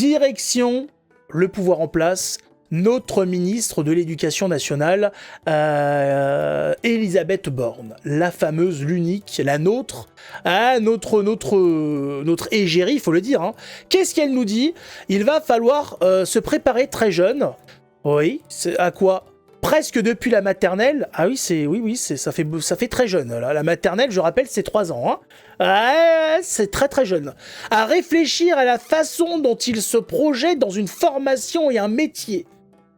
Direction le pouvoir en place, notre ministre de l'Éducation nationale, Elisabeth Borne, la fameuse, l'unique, la nôtre, notre égérie, il faut le dire. Hein. Qu'est-ce qu'elle nous dit? Il va falloir se préparer très jeune. Oui, à quoi? Presque depuis la maternelle. Ah oui, ça fait très jeune. Là. La maternelle, je rappelle, c'est 3 ans. Hein. C'est très très jeune. À réfléchir à la façon dont il se projette dans une formation et un métier.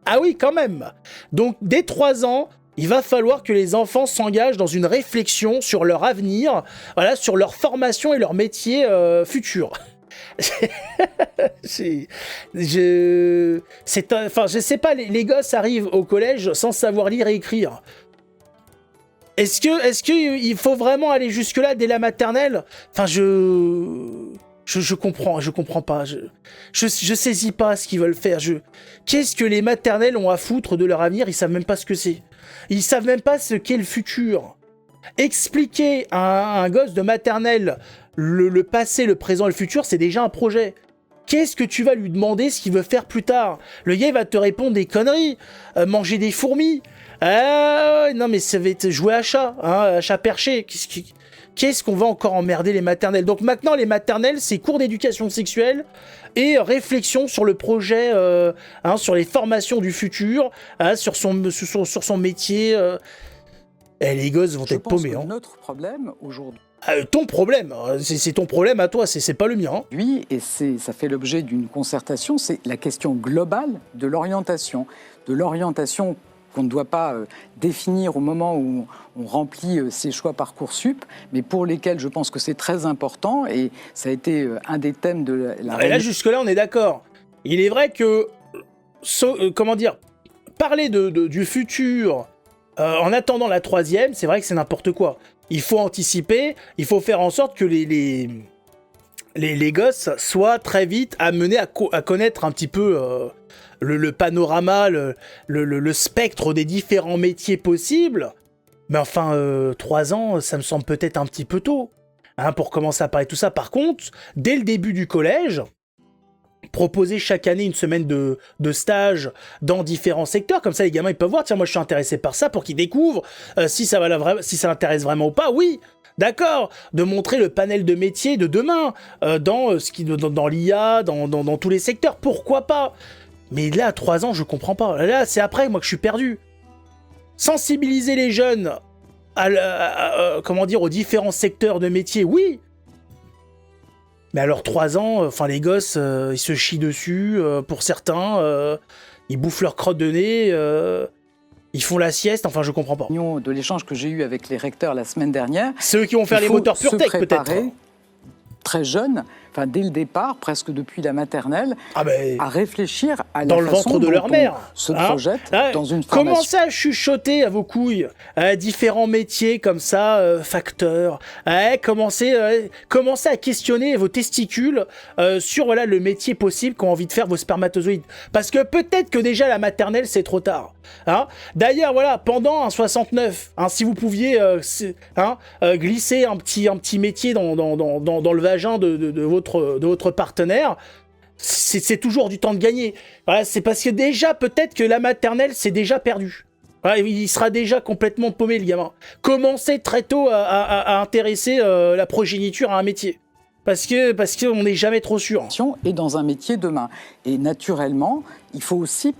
Ah oui, quand même. Donc, dès 3 ans, il va falloir que les enfants s'engagent dans une réflexion sur leur avenir, voilà, sur leur formation et leur métier futur. Je sais pas, les gosses arrivent au collège sans savoir lire et écrire. Est-ce que il faut vraiment aller jusque-là dès la maternelle? Enfin, je comprends pas. Je saisis pas ce qu'ils veulent faire. Qu'est-ce que les maternelles ont à foutre de leur avenir? Ils savent même pas ce que c'est. Ils savent même pas ce qu'est le futur. Expliquer à un gosse de maternelle le passé, le présent et le futur, c'est déjà un projet. Qu'est-ce que tu vas lui demander ce qu'il veut faire plus tard? Le gars, il va te répondre des conneries. Manger des fourmis. Non, mais ça va être jouer à chat. Hein, à chat perché. Qu'est-ce qu'on va encore emmerder les maternelles? Donc maintenant, les maternelles, c'est cours d'éducation sexuelle et réflexion sur le projet, sur les formations du futur, sur son métier. Et les gosses vont être paumés. Je pense que notre problème aujourd'hui... ton problème, c'est ton problème à toi, c'est pas le mien. Hein. Oui, et ça fait l'objet d'une concertation, c'est la question globale de l'orientation qu'on ne doit pas définir au moment où on remplit ses choix Parcoursup, mais pour lesquels je pense que c'est très important, et ça a été un des thèmes de la... Et là, jusque-là, on est d'accord. Il est vrai que, parler du futur en attendant la 3e, c'est vrai que c'est n'importe quoi. Il faut anticiper, il faut faire en sorte que les gosses soient très vite amenés à connaître un petit peu le panorama, le spectre des différents métiers possibles. Mais enfin, 3 ans, ça me semble peut-être un petit peu tôt pour commencer à parler de tout ça. Par contre, dès le début du collège, proposer chaque année une semaine de stage dans différents secteurs, comme ça les gamins ils peuvent voir, tiens moi je suis intéressé par ça, pour qu'ils découvrent si ça l'intéresse vraiment ou pas, oui, d'accord, de montrer le panel de métiers de demain, dans l'IA, dans tous les secteurs, pourquoi pas, mais là à 3 ans je comprends pas, là c'est après moi que je suis perdu. Sensibiliser les jeunes aux différents secteurs de métiers, oui. Mais alors 3 ans, les gosses, ils se chient dessus, pour certains, ils bouffent leur crotte de nez, ils font la sieste, je comprends pas. De l'échange que j'ai eu avec les recteurs la semaine dernière... C'est eux qui vont faire les moteurs PureTech, peut-être. Très jeune, dès le départ, presque depuis la maternelle, à réfléchir à dans la le façon ventre de dont leur mère. On se projette dans une formation. Commencez à chuchoter à vos couilles différents métiers comme ça, facteurs. Commencez à questionner vos testicules sur le métier possible qu'ont envie de faire vos spermatozoïdes. Parce que peut-être que déjà la maternelle, c'est trop tard. Hein. D'ailleurs, pendant un 69, si vous pouviez glisser un petit métier dans le vagin de votre partenaire, c'est toujours du temps de gagner. Voilà, c'est parce que déjà, peut-être que la maternelle, c'est déjà perdu. Voilà, il sera déjà complètement paumé, le gamin. Commencez très tôt à intéresser la progéniture à un métier. Parce qu'on n'est jamais trop sûr. Et dans un métier demain. Et naturellement, il faut aussi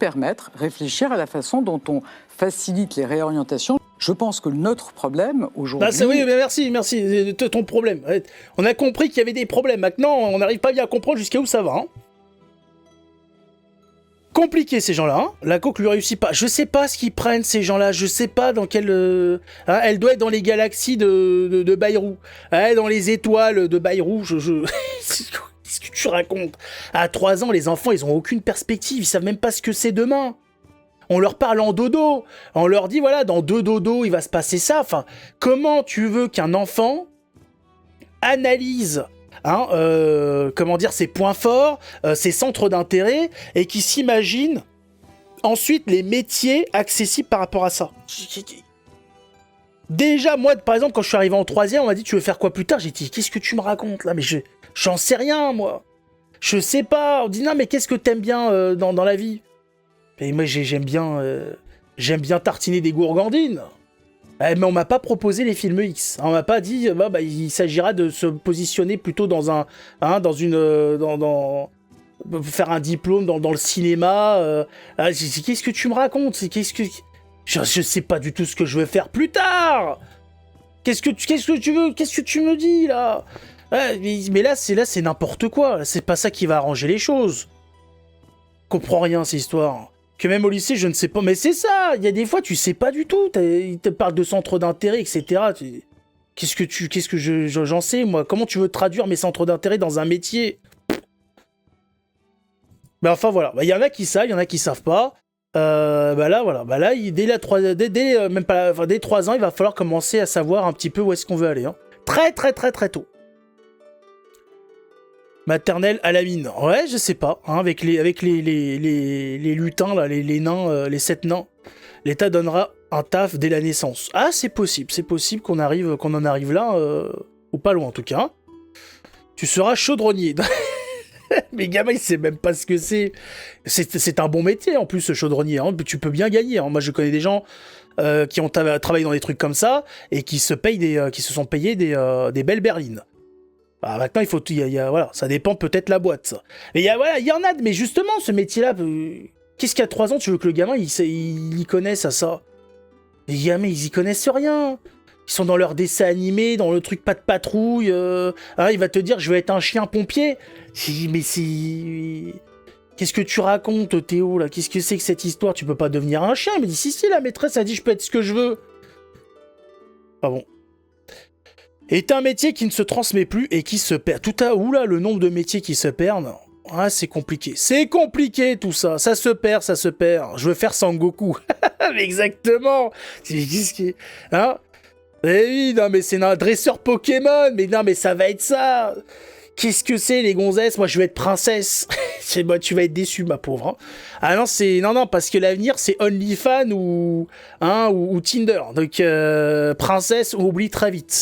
réfléchir à la façon dont on facilite les réorientations. Je pense que notre problème aujourd'hui... Oui, mais merci, ton problème. On a compris qu'il y avait des problèmes. Maintenant, on n'arrive pas bien à comprendre jusqu'à où ça va. Hein. Compliqué, ces gens-là. Hein. La coque lui réussit pas. Je sais pas ce qu'ils prennent, ces gens-là. Je sais pas dans quelle... elle doit être dans les galaxies de Bayrou. Dans les étoiles de Bayrou. Qu'est-ce que tu racontes? À 3 ans, les enfants, ils ont aucune perspective. Ils savent même pas ce que c'est demain. On leur parle en dodo. On leur dit, dans 2 dodos, il va se passer ça. Comment tu veux qu'un enfant analyse ses points forts, ses centres d'intérêt, et qui s'imagine ensuite les métiers accessibles par rapport à ça? Déjà, moi, par exemple, quand je suis arrivé en 3e, on m'a dit, tu veux faire quoi plus tard? J'ai dit, qu'est-ce que tu me racontes là? Mais j'en sais rien, moi. Je sais pas. On dit non, mais qu'est-ce que t'aimes bien dans la vie? Et moi, j'aime bien tartiner des gourgandines. Mais on m'a pas proposé les films X. On m'a pas dit, il s'agira de se positionner plutôt dans faire un diplôme dans le cinéma. Qu'est-ce que tu me racontes? Je sais pas du tout ce que je veux faire plus tard. Qu'est-ce que tu veux? Qu'est-ce que tu me dis là? Mais là c'est n'importe quoi. C'est pas ça qui va arranger les choses. Je comprends rien cette histoire. Que même au lycée, je ne sais pas. Mais c'est ça. Il y a des fois, tu sais pas du tout. Ils te parlent de centres d'intérêt, etc. Qu'est-ce que j'en sais moi? Comment tu veux traduire mes centres d'intérêt dans un métier? Mais enfin voilà. Il y en a qui savent, il y en a qui savent pas. Là, dès 3 ans, il va falloir commencer à savoir un petit peu où est-ce qu'on veut aller. Hein. Très, très, très, très tôt. Maternelle à la mine. Ouais, je sais pas. Hein, avec les lutins, là, les nains, les 7 nains, l'État donnera un taf dès la naissance. Ah, c'est possible qu'on en arrive là, ou pas loin en tout cas. Tu seras chaudronnier. Mais gamin, il sait même pas ce que c'est. C'est un bon métier en plus, ce chaudronnier. Hein. Tu peux bien gagner. Hein. Moi, je connais des gens qui ont travaillé dans des trucs comme ça et qui se sont payés des belles berlines. Bah, maintenant, voilà, ça dépend peut-être la boîte. Ça. Mais il y en a, mais justement, ce métier-là, qu'est-ce qu'il y a 3 ans, tu veux que le gamin, il y connaisse à ça? Les gamins, ils y connaissent rien. Ils sont dans leur dessin animé, dans le truc pas de patrouille. Il va te dire, je vais être un chien pompier. Mais c'est... Qu'est-ce que tu racontes, Théo, là? Qu'est-ce que c'est que cette histoire? Tu peux pas devenir un chien. Mais si, la maîtresse a dit, je peux être ce que je veux. Ah bon. Est un métier qui ne se transmet plus et qui se perd. Le nombre de métiers qui se perdent. Ah, c'est compliqué. C'est compliqué tout ça. Ça se perd. Je veux faire Sangoku. Mais exactement. Hein? Eh oui, non, mais c'est un dresseur Pokémon. Mais non, mais ça va être ça. Qu'est-ce que c'est, les gonzesses? Moi, je veux être princesse. Tu vas être déçu, ma pauvre. Hein. Ah non, non, parce que l'avenir, c'est OnlyFans ou Tinder. Donc, princesse, on oublie très vite.